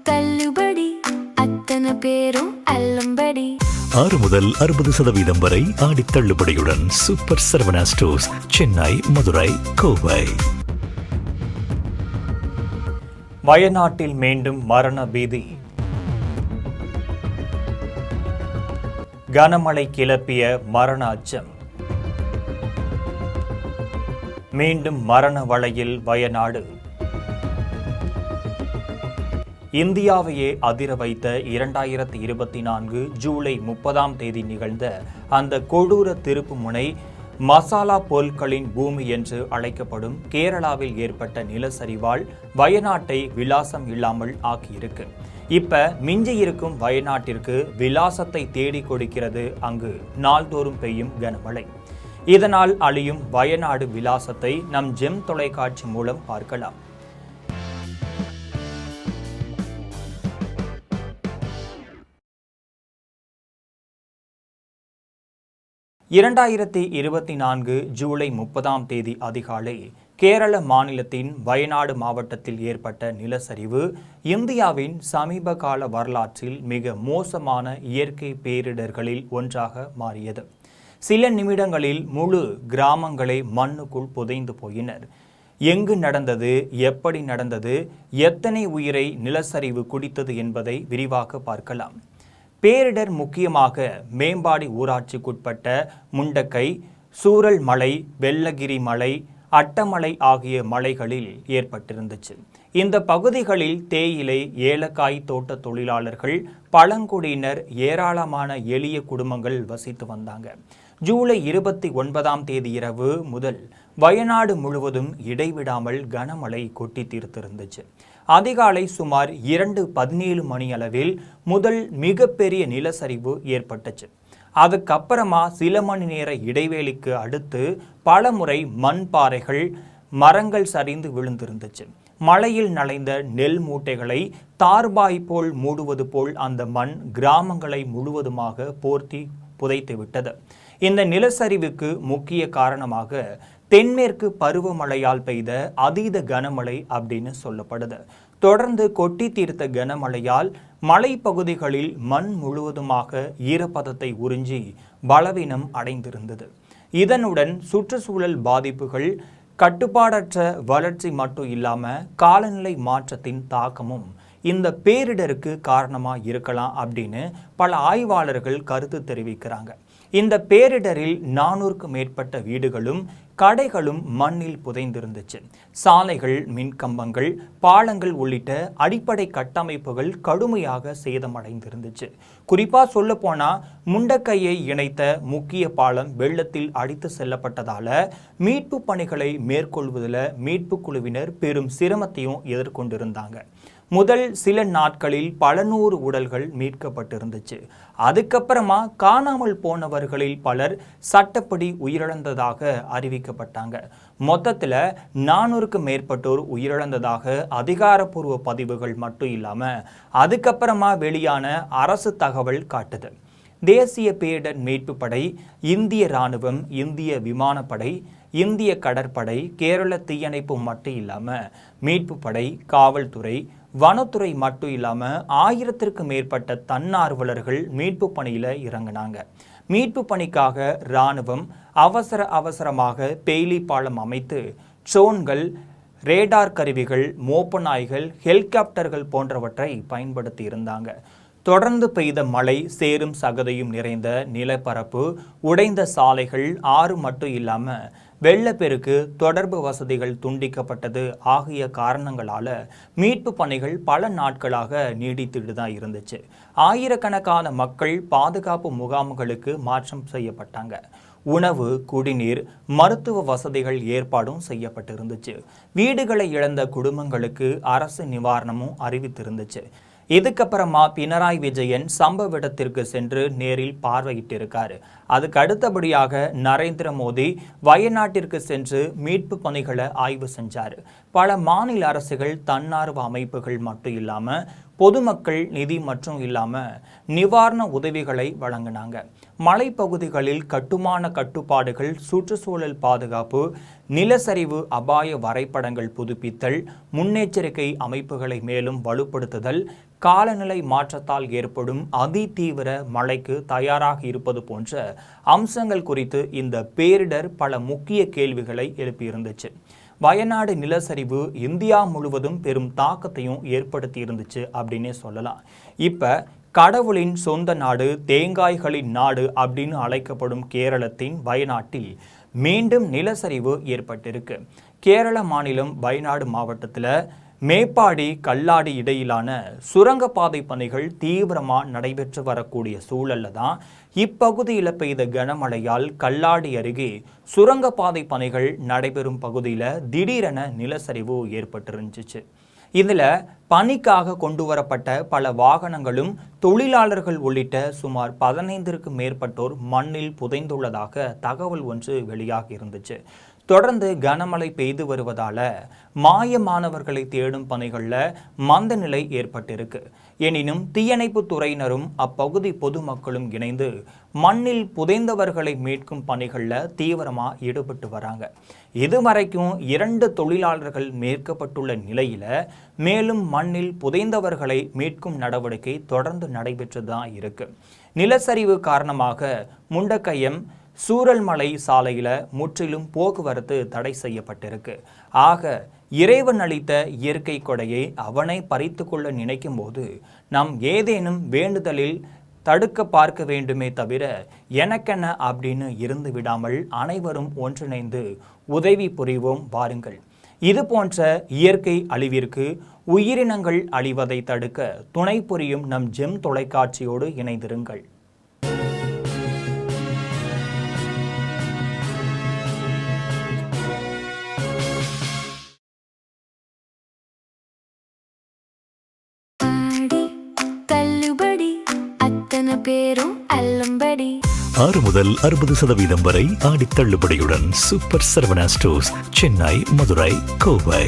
தள்ளுபடி அத்தனை பேரும் அல்லும்படி 6 முதல் 60% வரை ஆடி தள்ளுபடியுடன் சூப்பர் சரவணா ஸ்டோர்ஸ், சென்னை, மதுரை, கோவை. வயநாட்டில் மீண்டும் மரண பீதி. கனமழை கிளப்பிய மரண அச்சம். மீண்டும் மரண வலையில் வயநாடு. இந்தியாவையே அதிர வைத்த 2024 ஜூலை 30 நிகழ்ந்த அந்த கொடூர திருப்புமுனை மசாலா பொருட்களின் பூமி என்று அழைக்கப்படும் கேரளாவில் ஏற்பட்ட நிலச்சரிவால் வயநாட்டை விலாசம் இல்லாமல் ஆக்கியிருக்கு. இப்ப மிஞ்சி இருக்கும் வயநாட்டிற்கு விலாசத்தை தேடி கொடுக்கிறது அங்கு நாள்தோறும் பெய்யும் கனமழை. இதனால் அழியும் வயநாடு விலாசத்தை நம் ஜெம் தொலைக்காட்சி மூலம் பார்க்கலாம். 2024 ஜூலை 30 அதிகாலை கேரள மாநிலத்தின் வயநாடு மாவட்டத்தில் ஏற்பட்ட நிலச்சரிவு இந்தியாவின் சமீப கால வரலாற்றில் மிக மோசமான இயற்கை பேரிடர்களில் ஒன்றாக மாறியது. சில நிமிடங்களில் முழு கிராமங்களை மண்ணுக்குள் புதைந்து போயினர். எங்கு நடந்தது, எப்படி நடந்தது, எத்தனை உயிரை நிலச்சரிவு குடித்தது என்பதை விரிவாக பார்க்கலாம். பேரிடர் முக்கியமாக மேம்பாடி ஊராட்சிக்குட்பட்ட முண்டக்கை, சூரல் மலை, வெள்ளகிரி மலை, அட்டமலை ஆகிய மலைகளில் ஏற்பட்டிருந்துச்சு. இந்த பகுதிகளில் தேயிலை, ஏலக்காய் தோட்ட தொழிலாளர்கள், பழங்குடியினர், ஏராளமான எளிய குடும்பங்கள் வசித்து வந்தாங்க. ஜூலை 29 இரவு முதல் வயநாடு முழுவதும் இடைவிடாமல் கனமழை கொட்டி தீர்த்திருந்துச்சு. அதிகாலை சுமார் 2:17 மணி அளவில் முதல் மிகப்பெரிய நிலச்சரிவு ஏற்பட்டுச்சு. அதுக்கப்புறமா சில மணி நேர இடைவேளைக்கு அடுத்து பல முறை மண் பாறைகள், மரங்கள் சரிந்து விழுந்திருந்துச்சு. மழையில் நனைந்த நெல் மூட்டைகளை தார்பாய் போல் மூடுவது போல் அந்த மண் கிராமங்களை முழுவதுமாக போர்த்தி புதைத்து விட்டது. இந்த நிலச்சரிவுக்கு முக்கிய காரணமாக தென்மேற்கு பருவமழையால் பெய்த அதீத கனமழை அப்படின்னு சொல்லப்படுது. தொடர்ந்து கொட்டி தீர்த்த கனமழையால் மலைப்பகுதிகளில் மண் முழுவதுமாக ஈரப்பதத்தை உறிஞ்சி பலவீனம் அடைந்திருந்தது. இதனுடன் சுற்றுச்சூழல் பாதிப்புகள், கட்டுப்பாடற்ற வளர்ச்சி மட்டும் இல்லாமல் காலநிலை மாற்றத்தின் தாக்கமும் இந்த பேரிடருக்கு காரணமாக இருக்கலாம் அப்படின்னு பல ஆய்வாளர்கள் கருத்து தெரிவிக்கிறாங்க. இந்த பேரிடரில் 400க்கும் மேற்பட்ட வீடுகளும் கடைகளும் மண்ணில் புதைந்திருந்துச்சு. சாலைகள், மின்கம்பங்கள், பாலங்கள் உள்ளிட்ட அடிப்படை கட்டமைப்புகள் கடுமையாக சேதமடைந்திருந்துச்சு. குறிப்பாக சொல்ல போனால் முண்டக்கையை இணைத்த முக்கிய பாலம் வெள்ளத்தில் அடித்து செல்லப்பட்டதால மீட்பு பணிகளை மேற்கொள்வதில் மீட்பு குழுவினர் பெரும் சிரமத்தையும் எதிர்கொண்டிருந்தாங்க. முதல் சில நாட்களில் பல நூறு உடல்கள் மீட்கப்பட்டிருந்துச்சு. அதுக்கப்புறமா காணாமல் போனவர்களில் பலர் சட்டப்படி உயிரிழந்ததாக அறிவிக்கப்பட்டாங்க. மொத்தத்தில் 400க்கும் மேற்பட்டோர் உயிரிழந்ததாக அதிகாரப்பூர்வ பதிவுகள் மட்டும் இல்லாமல் அதுக்கப்புறமா வெளியான அரசு தகவல் காட்டுது. தேசிய பேரிடர் மீட்பு படை, இந்திய இராணுவம், இந்திய விமானப்படை, இந்திய கடற்படை, கேரள தீயணைப்பு மட்டும் இல்லாமல் மீட்பு படை, காவல்துறை, வனத்துறை மட்டும் இல்லாமல் 1000க்கும் மேற்பட்ட தன்னார்வலர்கள் மீட்பு பணியில் இறங்கினாங்க. மீட்பு பணிக்காக இராணுவம் அவசரமாக பெய்லி பாலம் அமைத்து ட்ரோன்கள், ரேடார் கருவிகள், மோப்ப நாய்கள், ஹெலிகாப்டர்கள் போன்றவற்றை பயன்படுத்தி இருந்தாங்க. தொடர்ந்து பெய்த மழை, சேரும் சகதியும் நிறைந்த நிலப்பரப்பு, உடைந்த சாலைகள், ஆறு மட்டும் இல்லாமல் வெள்ளப்பெருக்கு, தொடர்பு வசதிகள் துண்டிக்கப்பட்டது ஆகிய காரணங்களால் மீட்பு பணிகள் பல நாட்களாக நீடித்துட்டு தான் இருந்துச்சு. ஆயிரக்கணக்கான மக்கள் பாதுகாப்பு முகாம்களுக்கு மாற்றம் செய்யப்பட்டாங்க. உணவு, குடிநீர், மருத்துவ வசதிகள் ஏற்பாடும் செய்யப்பட்டிருந்துச்சு. வீடுகளை இழந்த குடும்பங்களுக்கு அரசு நிவாரணமும் அறிவித்திருந்துச்சு. இதுக்கப்புறமா பினராயி விஜயன் சம்பவ இடத்திற்கு சென்று நேரில் பார்வையிட்டிருக்காரு. அதுக்கு அடுத்தபடியாக நரேந்திர மோடி வயநாட்டிற்கு சென்று மீட்பு பணிகளை ஆய்வு செஞ்சார். பல மாநில அரசுகள், தன்னார்வ அமைப்புகள் மட்டும் இல்லாமல் பொதுமக்கள் நிதி மற்றும் இல்லாமல் நிவாரண உதவிகளை வழங்கினாங்க. மலைப்பகுதிகளில் கட்டுமான கட்டுப்பாடுகள், சுற்றுச்சூழல் பாதுகாப்பு, நிலச்சரிவு அபாய வரைபடங்கள் புதுப்பித்தல், முன்னெச்சரிக்கை அமைப்புகளை மேலும் வலுப்படுத்துதல், காலநிலை மாற்றத்தால் ஏற்படும் அதிதீவிர மழைக்கு தயாராக இருப்பது போன்ற அம்சங்கள் குறித்து இந்த பேரிடர் பல முக்கிய கேள்விகளை எழுப்பியிருந்துச்சு. வயநாடு நிலச்சரிவு இந்தியா முழுவதும் பெரும் தாக்கத்தையும் ஏற்படுத்தி இருந்துச்சு அப்படின்னே சொல்லலாம். இப்போ கடவுளின் சொந்த நாடு, தேங்காய்களின் நாடு அப்படின்னு அழைக்கப்படும் கேரளத்தின் வயநாட்டில் மீண்டும் நிலச்சரிவு ஏற்பட்டிருக்கு. கேரள மாநிலம் வயநாடு மாவட்டத்தில் மேப்பாடி கல்லாடி இடையிலான சுரங்கப்பாதை பணிகள் தீவிரமாக நடைபெற்று வரக்கூடிய சூழல்ல தான் இப்பகுதியில் பெய்த கனமழையால் கல்லாடி அருகே சுரங்கப்பாதை பணிகள் நடைபெறும் பகுதியில் திடீரென நிலச்சரிவு ஏற்பட்டிருந்துச்சு. இதில் பணிக்காக கொண்டு வரப்பட்ட பல வாகனங்களும் தொழிலாளர்கள் உள்ளிட்ட சுமார் 15க்கும் மேற்பட்டோர் மண்ணில் புதைந்துள்ளதாக தகவல் ஒன்று வெளியாகி இருந்துச்சு. தொடர்ந்து கனமழை பெய்து வருவதால் மாயமானவர்களை தேடும் பணிகளில் மந்த நிலை ஏற்பட்டிருக்கு. எனினும் தீயணைப்பு துறையினரும் அப்பகுதி பொதுமக்களும் இணைந்து மண்ணில் புதைந்தவர்களை மீட்கும் பணிகளில் தீவிரமாக ஈடுபட்டு வராங்க. இதுவரைக்கும் 2 தொழிலாளர்கள் மீட்கப்பட்டுள்ள நிலையில் மேலும் மண்ணில் புதைந்தவர்களை மீட்கும் நடவடிக்கை தொடர்ந்து நடைபெற்று தான் இருக்கு. நிலச்சரிவு காரணமாக முண்டக்கயம் சூரல்மலை சாலையில் முற்றிலும் போக்குவரத்து தடை செய்யப்பட்டிருக்கு. ஆக இறைவன் அளித்த இயற்கை கொடையை அவனை பறித்து கொள்ள நினைக்கும் போது நாம் ஏதேனும் வேண்டுதலில் தடுக்க பார்க்க வேண்டுமே தவிர எனக்கென்ன அப்படின்னு இருந்து விடாமல் அனைவரும் ஒன்றிணைந்து உதவி புரிவோம் வாருங்கள். இது போன்ற இயற்கை அழிவிற்கு உயிரினங்கள் அழிவதை தடுக்க துணை புரியும் நம் ஜெம் தொலைக்காட்சியோடு இணைந்திருங்கள். பேரும் அல்லம்படி 6 முதல் 60% வரை ஆடி தள்ளுபடியுடன் சூப்பர் சரவணா ஸ்டோர்ஸ், சென்னை, மதுரை, கோவை.